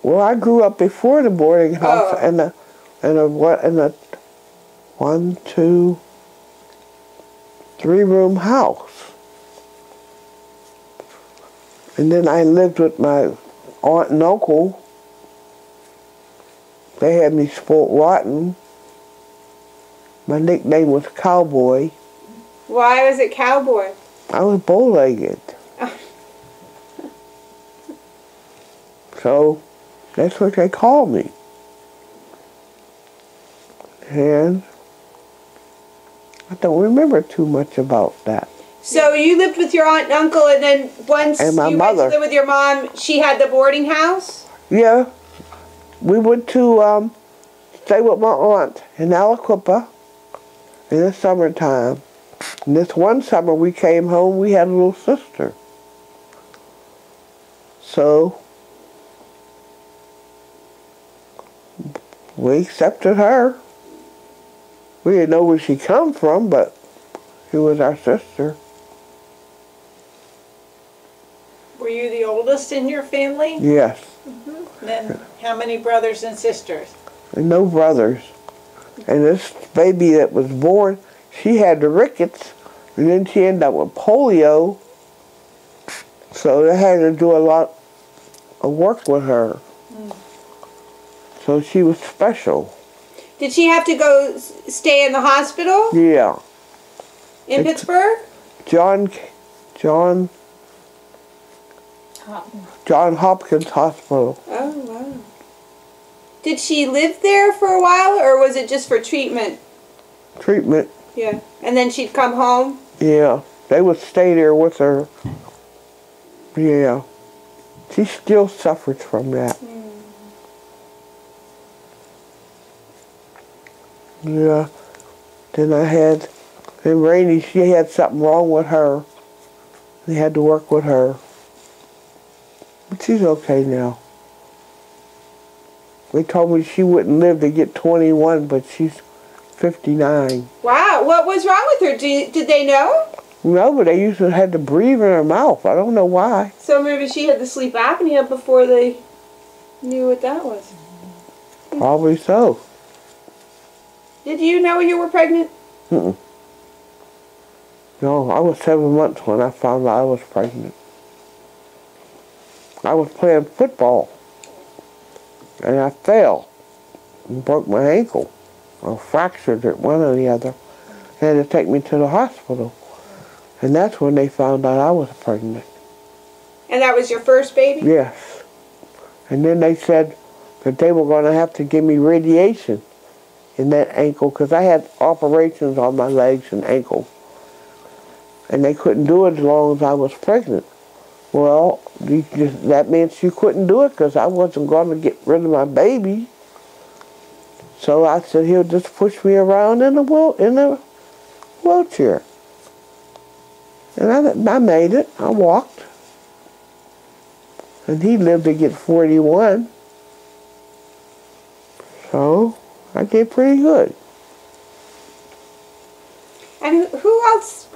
Well, I grew up before the boarding house in a 1, 2, 3-room house. And then I lived with my aunt and uncle. They had me spoiled rotten. My nickname was Cowboy. Why was it Cowboy? I was bow-legged. So that's what they called me. And I don't remember too much about that. So you lived with your aunt and uncle, and then once And my you mother. went to live with your mom, she had the boarding house? Yeah. We went to stay with my aunt in Aliquippa in the summertime. And this one summer we came home, we had a little sister. So we accepted her. We didn't know where she come from, but she was our sister. Were you the oldest in your family? Yes. Mm-hmm. Then how many brothers and sisters? And no brothers. And this baby that was born, she had the rickets, and then she ended up with polio. So they had to do a lot of work with her. So she was special. Did she have to go stay in the hospital? Yeah. In Pittsburgh? John Hopkins Hospital. Oh, wow. Did she live there for a while, or was it just for treatment? Treatment. Yeah. And then she'd come home? Yeah. They would stay there with her. Yeah. She still suffers from that. Yeah. Then Rainey, she had something wrong with her. They had to work with her. But she's okay now. They told me she wouldn't live to get 21, but she's 59. Wow. What was wrong with her? Did they know? No, but they used to have to breathe in her mouth. I don't know why. So maybe she had the sleep apnea before they knew what that was. Probably so. Did you know you were pregnant? Mm-mm. No, I was 7 months when I found out I was pregnant. I was playing football, and I fell and broke my ankle, or fractured it, one or the other. They had to take me to the hospital, and that's when they found out I was pregnant. And that was your first baby? Yes. And then they said that they were going to have to give me radiation in that ankle, because I had operations on my legs and ankle. And they couldn't do it as long as I was pregnant. Well, that meant you couldn't do it because I wasn't going to get rid of my baby. So I said, he'll just push me around in a wheelchair. And I made it. I walked. And he lived to get 41. So I did pretty good. And who else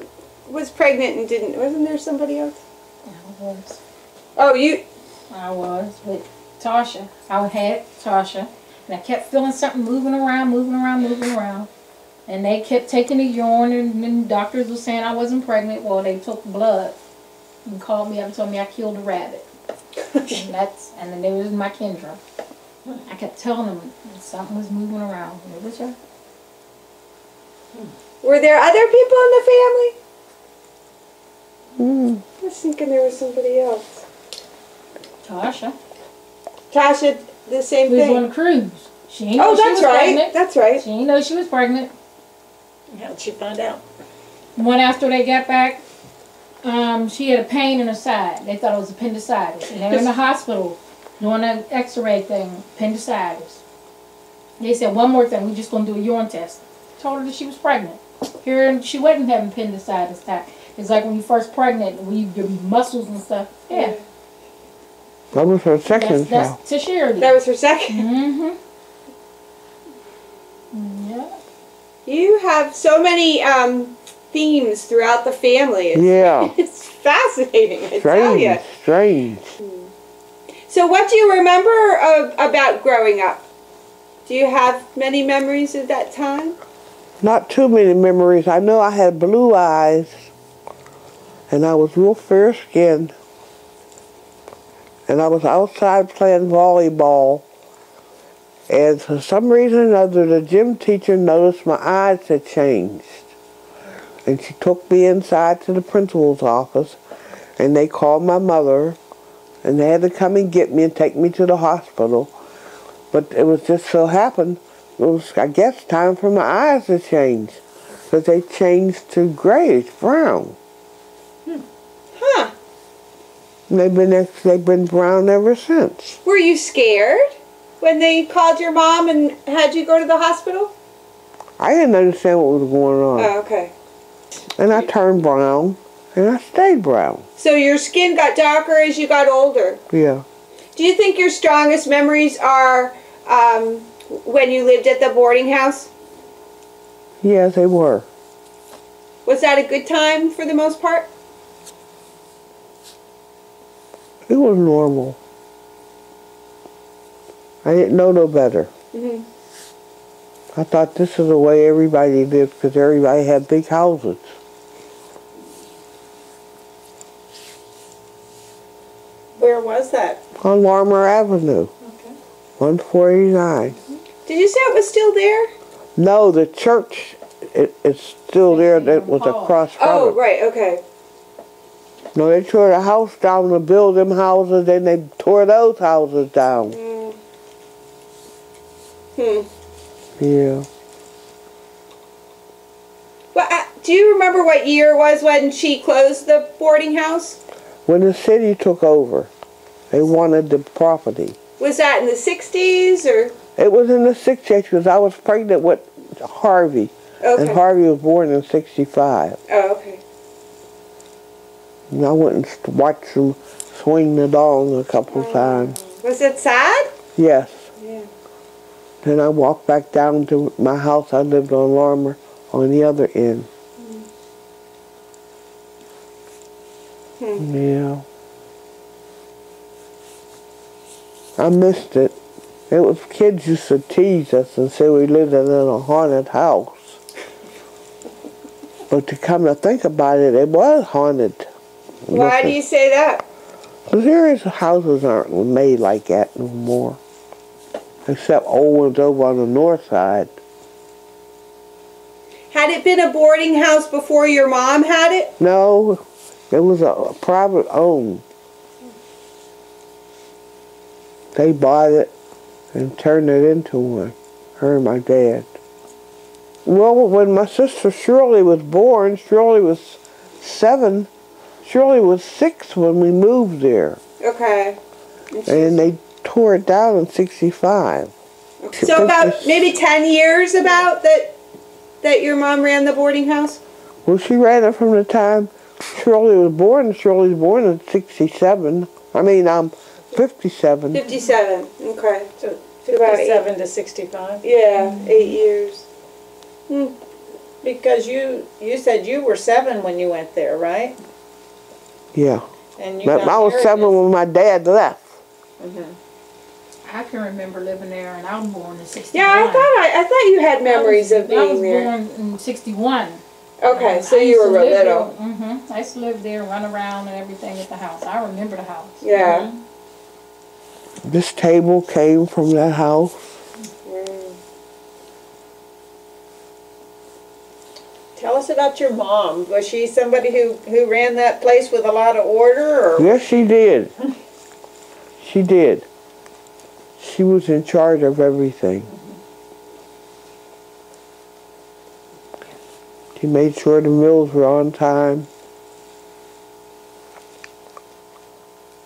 was pregnant and didn't? Wasn't there somebody else? I was. Oh, you? I was with Tasha. I had Tasha, and I kept feeling something moving around. And they kept taking the urine, and then doctors were saying I wasn't pregnant. Well, they took blood and called me up and told me I killed a rabbit. and then there was my Kendra. I kept telling them something was moving around. It was her. Were there other people in the family? Mm. I was thinking there was somebody else. Tasha. Tasha, the same Who was thing. on the cruise. She didn't know she was right. pregnant. That's right. She didn't know she was pregnant. How'd she find out? One after they got back, she had a pain in her side. They thought it was appendicitis. And they were in the hospital doing an x-ray thing, appendicitis. They said, one more thing, we're just going to do a urine test. Told her that she was pregnant. Here, she wasn't having appendicitis attack. It's like when you're first pregnant, when your muscles and stuff. Yeah. That was her second child. That's to Charity. That was her second. Mm-hmm. Yeah. You have so many themes throughout the family. Yeah. It's fascinating, I tell you. Strange. So what do you remember about growing up? Do you have many memories of that time? Not too many memories. I know I had blue eyes, and I was real fair-skinned, and I was outside playing volleyball, and for some reason or another, the gym teacher noticed my eyes had changed, and she took me inside to the principal's office, and they called my mother, and they had to come and get me and take me to the hospital. But it was just so happened, it was, I guess, time for my eyes to change, because they changed to grayish brown. Huh. And they've been brown ever since. Were you scared when they called your mom and had you go to the hospital? I didn't understand what was going on. Oh, okay. And I turned brown, and I stayed brown. So your skin got darker as you got older. Yeah. Do you think your strongest memories are when you lived at the boarding house? Yes, they were. Was that a good time for the most part? It was normal. I didn't know no better. Mm-hmm. I thought this is the way everybody lived, because everybody had big houses. Where was that? On Larmer Avenue, Okay. 149. Did you say it was still there? No, the church, it's still there. That was across from Oh, it. right, okay. No, they tore the house down to build them houses, then they tore those houses down. Yeah. Well, do you remember what year it was when she closed the boarding house? When the city took over, they wanted the property. Was that in the 60s or? It was in the 60s because I was pregnant with Harvey. Okay. And Harvey was born in 65. Oh, okay. And I went and watched them swing the dong a couple times. Was it sad? Yes. Yeah. Then I walked back down to my house. I lived on Larmer on the other end. Yeah. I missed it. It was kids used to tease us and say we lived in a haunted house. But to come to think about it, it was haunted. Why do you say that? Because various houses aren't made like that no more. Except old ones over on the north side. Had it been a boarding house before your mom had it? No, it was a private owned. They bought it and turned it into one, her and my dad. Well, when my sister Shirley was born, Shirley was 7. Shirley was 6 when we moved there. Okay. And they tore it down in 65. So about maybe 10 years about that your mom ran the boarding house? Well, she ran it from the time Shirley was born. Shirley was born in 67. 57. 57, okay. So About 57 to 65? Yeah, 8 years. Because you said you were 7 when you went there, right? Yeah. And you But got I was married 7 when my dad left. I can remember living there, and I was born in 61. Yeah, I thought you had memories of being there. I was born in 61. Okay, so you were real little. I used to live there, run around and everything at the house. I remember the house. Yeah. This table came from that house. Tell us about your mom. Was she somebody who ran that place with a lot of order? Or? Yes, she did. She did. She was in charge of everything. She made sure the meals were on time.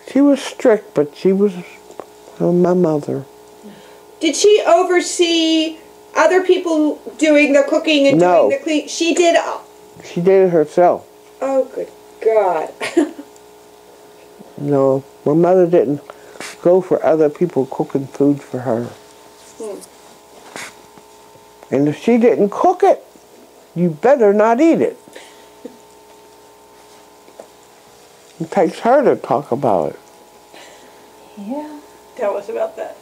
She was strict, but she was my mother. Did she oversee other people doing the cooking and doing the cleaning? She did. She did it herself. Oh, good God. No, my mother didn't go for other people cooking food for her. And if she didn't cook it, you better not eat it. It takes her to talk about it. Yeah. Tell us about that.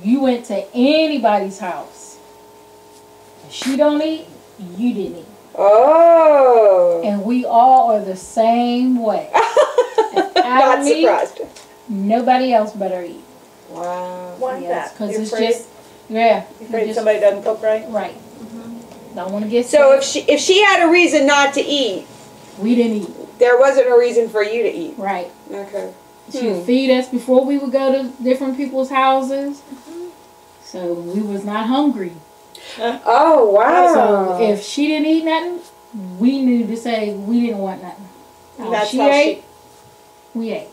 You went to anybody's house. If she don't eat, you didn't eat. Oh. And we all are the same way. If I Not don't eat, surprised. nobody else better eat. Wow. Why Yes, that? because You it's afraid? just, yeah. You afraid just- somebody doesn't cook right? Right. Don't want to get So sick. if she had a reason not to eat, We didn't eat. there wasn't a reason for you to eat. Right. Okay. She would feed us before we would go to different people's houses. So we was not hungry. Oh wow. So if she didn't eat nothing, we knew to say we didn't want nothing. Now, That's if she how ate, we ate.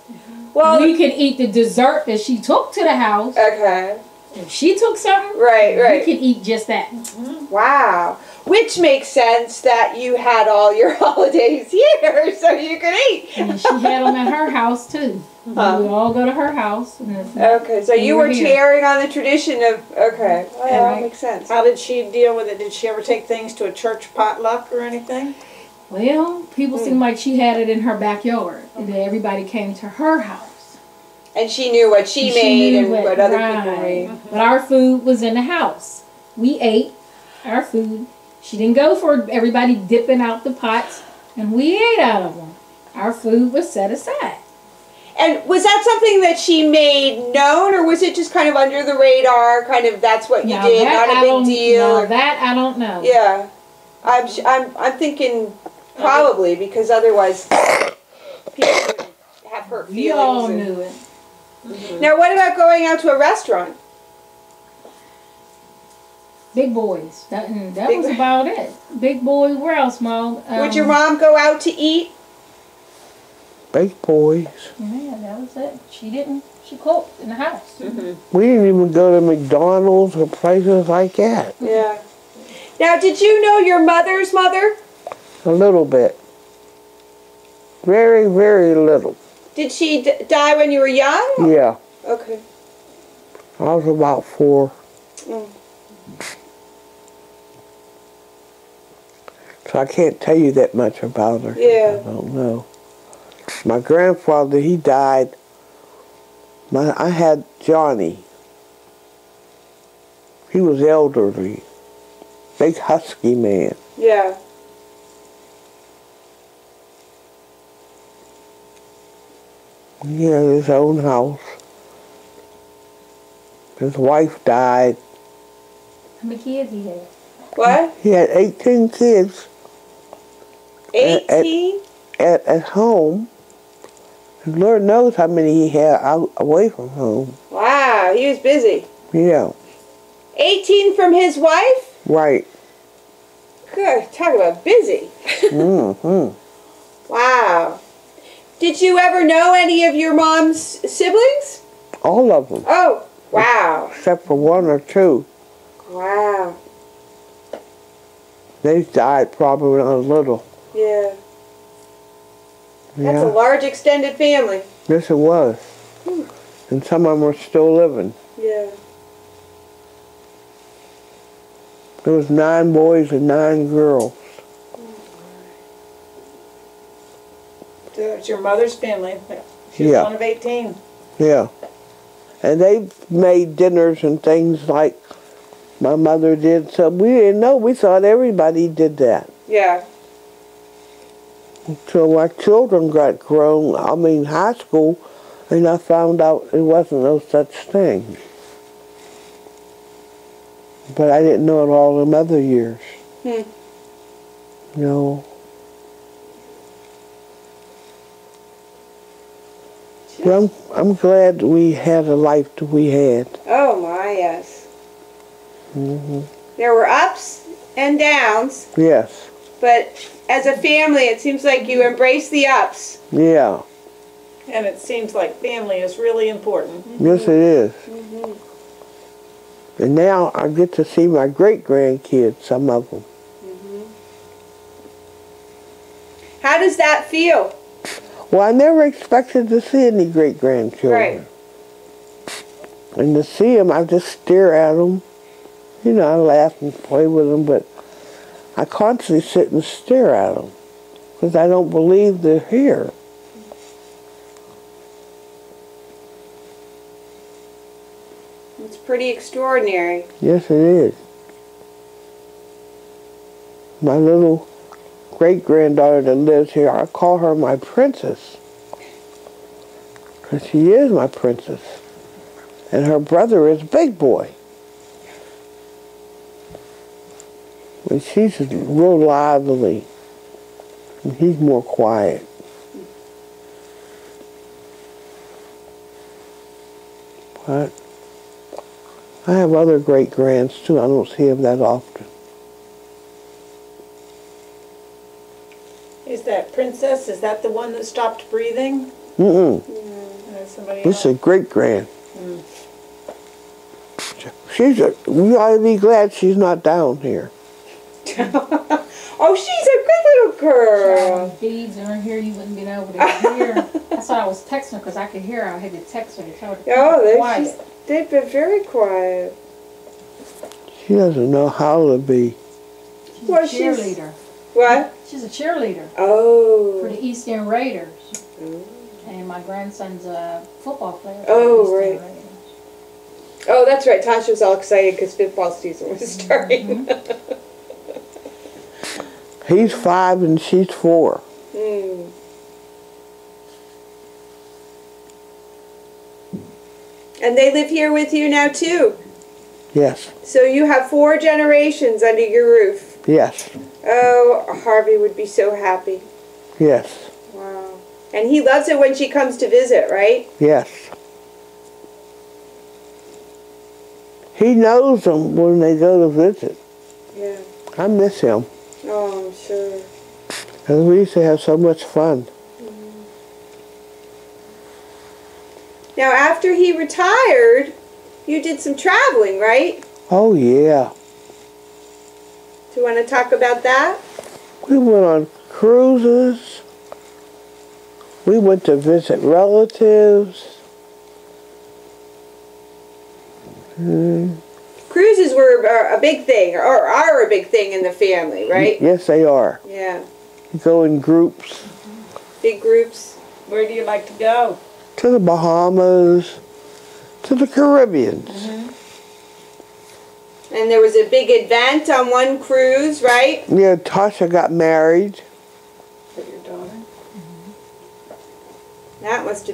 well, We could eat the dessert that she took to the house. okay. If she took something, Right, right. we could eat just that. Wow. Which makes sense that you had all your holidays here so you could eat. And she had them at her house too. Huh. We would all go to her house. And if- Okay, so you We were were here. carrying on the tradition of, okay. Well, that Right. makes sense. How did she deal with it? Did she ever take things to a church potluck or anything? Well, people seemed like she had it in her backyard. And then everybody came to her house. And she knew what she And made knew and what other right. people made. But our food was in the house. We ate our food. She didn't go for everybody dipping out the pots, and we ate out of them. Our food was set aside. And was that something that she made known, or was it just kind of under the radar, kind of that's what you Now did, that not a I big don't- deal? now or- that I don't know. Yeah. I'm thinking probably, because otherwise people would have hurt feelings. We all and- knew it. Now, what about going out to a restaurant? Big boys. That Big was boy- about it. Big boys. Where else, Mom? Would your mom go out to eat? Big boys. Yeah, that was it. She didn't. She cooked in the house. We didn't even go to McDonald's or places like that. Yeah. Now, did you know your mother's mother? A little bit. Very, very little. Did she die when you were young? Yeah. Okay. I was about 4. Mm. So I can't tell you that much about her. Yeah. I don't know. My grandfather, he died. I had Johnny. He was elderly. Big husky man. Yeah. He had his own house. His wife died. How many kids he had? What? He had 18 kids 18? at home. And Lord knows how many he had out away from home. Wow, he was busy. Yeah, 18 from his wife? right. Good. Talk about busy. Mm-hmm. Wow. Did you ever know any of your mom's siblings? All of them, Oh, wow. except for 1 or 2. Wow. They died probably when I was little. Yeah. That's a Yeah, large extended family. yes it was. And some of them are still living. Yeah. There was 9 boys and 9 girls. So it's your mother's family. She was Yeah. one of 18. Yeah. And they made dinners and things like my mother did. So we didn't know. We thought everybody did that. Yeah. Until my children got grown, high school, and I found out it wasn't no such thing. But I didn't know it all them other years. No. Well, I'm glad we had a life that we had. Oh, my, yes. Hmm. There were ups and downs, Yes. but as a family, it seems like you embrace the ups. Yeah. And it seems like family is really important. Yes, it is. And now I get to see my great-grandkids, some of them. How does that feel? Well, I never expected to see any great-grandchildren. Right. And to see them, I just stare at them. You know, I laugh and play with them, but I constantly sit and stare at them because I don't believe they're here. It's pretty extraordinary. Yes, it is. My little great-granddaughter that lives here, I call her my princess. Because she is my princess. And her brother is Big Boy. And she's real lively. And he's more quiet. But I have other great-grands too. I don't see them that often. Is that Princess? Is that the one that stopped breathing? Mm-mm. Somebody This is a great-grand. Mm. We ought to be glad she's not down here. Oh, she's a good little girl. If beads aren't here, you wouldn't been able to hear. That's why I was texting her, because I could hear her. I had to text her to tell her to keep it quiet. They've been very quiet. She doesn't know how to be. She's a cheerleader. What? She's a cheerleader Oh. for the East End Raiders. And my grandson's a football player for Oh, the East End right. Raiders. Oh, that's right. Tasha was all excited because football season was starting. He's 5 and she's 4. Mm. And they live here with you now too. Yes. So you have 4 generations under your roof. Yes. Oh, Harvey would be so happy. Yes. Wow. And he loves it when she comes to visit, right? Yes. He knows them when they go to visit. Yeah. I miss him. Oh, I'm sure. Because we used to have so much fun. Now, after he retired, you did some traveling, right? Oh, yeah. Do you want to talk about that? We went on cruises. We went to visit relatives. Cruises were a big thing, or are a big thing in the family, right? Yes, they are. Yeah. You go in groups. Big groups. Where do you like to go? To the Bahamas. To the Caribbean. And there was a big event on one cruise, right? Yeah, Tasha got married. For your daughter? That must have